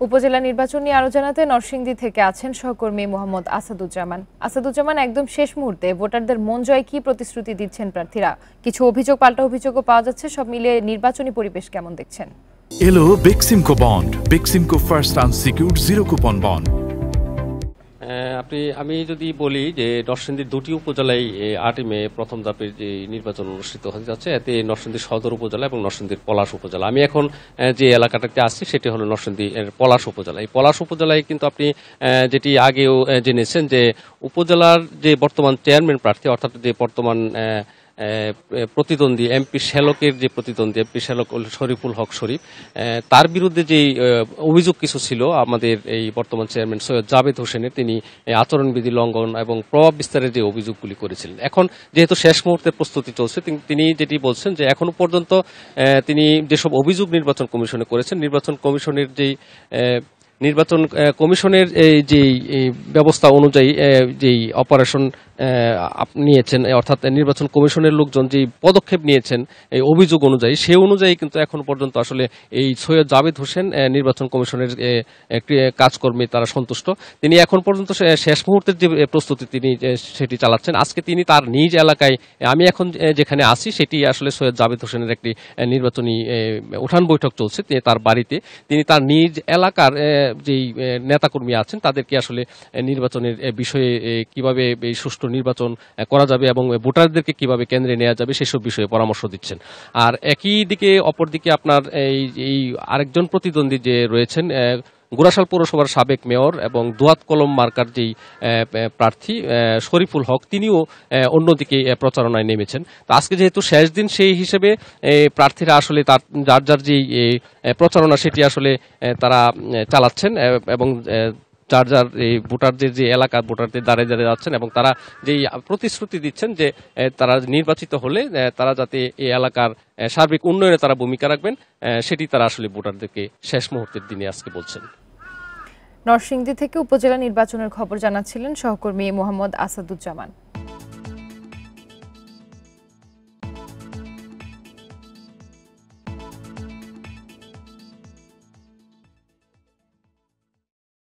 উপজেলা নির্বাচন নিয়ে আরো জানাতে নরসিংদী থেকে আছেন সহকর্মী মোহাম্মদ আসাদুজ্জামান। আসাদুজ্জামান, একদম শেষ মুহূর্তে ভোটারদের মন জয় কি প্রতিশ্রুতি দিচ্ছেন প্রার্থীরা? কিছু অভিযোগ পাল্টা অভিযোগও পাওয়া যাচ্ছে, সব মিলিয়ে নির্বাচনী পরিবেশ কেমন দেখছেন? এলো Beximco bond, Beximco first unsecured zero coupon bond. আমি যদি বলি যে নরসিংদীর দুটি উপজেলায় 8 মে প্রথম ধাপের যে নির্বাচন অনুষ্ঠিত হতে যাচ্ছে, এতে নরসিংদী সদর উপজেলা এবং নরসিংদীর পলাশ উপজেলা। আমি এখন যে এলাকাটাতে আসছি সেটি হলো নরসিংদীর পলাশ উপজেলা। এই পলাশ উপজেলায় কিন্তু আপনি যেটি আগেও জেনেছেন যে উপজেলার যে বর্তমান চেয়ারম্যান প্রার্থী, অর্থাৎ যে বর্তমান প্রতিদ্বন্দ্বী এমপি শ্যালকের যে প্রতিদ্বন্দ্বী এমপি শ্যালক শরীফুল হক শরীফ, তার বিরুদ্ধে যে অভিযোগ কিছু ছিল আমাদের এই বর্তমান চেয়ারম্যান সৈয়দ জাবেদ হোসেনের, তিনি আচরণবিধি লঙ্ঘন এবং প্রভাব বিস্তারের যে অভিযোগগুলি করেছিলেন। এখন যেহেতু শেষ মুহূর্তের প্রস্তুতি চলছে, তিনি যেটি বলছেন যে এখনো পর্যন্ত তিনি যেসব অভিযোগ নির্বাচন কমিশনে করেছেন, নির্বাচন কমিশনের যে ব্যবস্থা অনুযায়ী যেই অপারেশন নিয়েছেন, অর্থাৎ নির্বাচন কমিশনের লোকজন যে পদক্ষেপ নিয়েছেন এই অভিযোগ অনুযায়ী, সে অনুযায়ী কিন্তু এখন পর্যন্ত আসলে এই সৈয়দ জাবেদ হোসেন নির্বাচন কমিশনের কাজকর্মে তারা সন্তুষ্ট। তিনি এখন পর্যন্ত শেষ মুহূর্তের যে প্রস্তুতি তিনি সেটি চালাচ্ছেন। আজকে তিনি তার নিজ এলাকায়, আমি এখন যেখানে আছি সেটি আসলে সৈয়দ জাবেদ হোসেনের একটি নির্বাচনী উঠান বৈঠক চলছে তার বাড়িতে। তিনি তার নিজ এলাকার যেই নেতাকর্মী আছেন তাদেরকে আসলে নির্বাচনের বিষয়ে কিভাবে এই সুষ্ঠু নির্বাচন করা যাবে এবং ভোটারদেরকে কিভাবে কেন্দ্রে নেওয়া যাবে সেসব বিষয়ে পরামর্শ দিচ্ছেন। আর একই দিকে অপরদিকে আপনার এই আরেকজন প্রতিদ্বন্দ্বী যে রয়েছেন, গুরাশাল পৌরসভার সাবেক মেয়র এবং দোয়াত কলম মার্কার যেই প্রার্থী শরীফুল হক, তিনিও অন্যদিকে প্রচারণায় নেমেছেন। তো আজকে যেহেতু শেষ দিন, সেই হিসেবে প্রার্থীরা আসলে যার যার যেই প্রচারণা সেটি আসলে তারা চালাচ্ছেন এবং যার যার এই ভোটারদের যে এলাকা, ভোটারদের দ্বারে দ্বারে যাচ্ছেন এবং তারা যেই প্রতিশ্রুতি দিচ্ছেন যে তারা নির্বাচিত হলে তারা যাতে এই এলাকার সার্বিক উন্নয়নে তারা ভূমিকা রাখবেন, সেটি তারা আসলে ভোটারদেরকে শেষ মুহূর্তের দিনে আজকে বলছেন। নরসিংদী থেকে উপজেলা নির্বাচনের খবর জানাচ্ছিলেন সহকর্মী মোহাম্মদ আসাদুজ্জামান।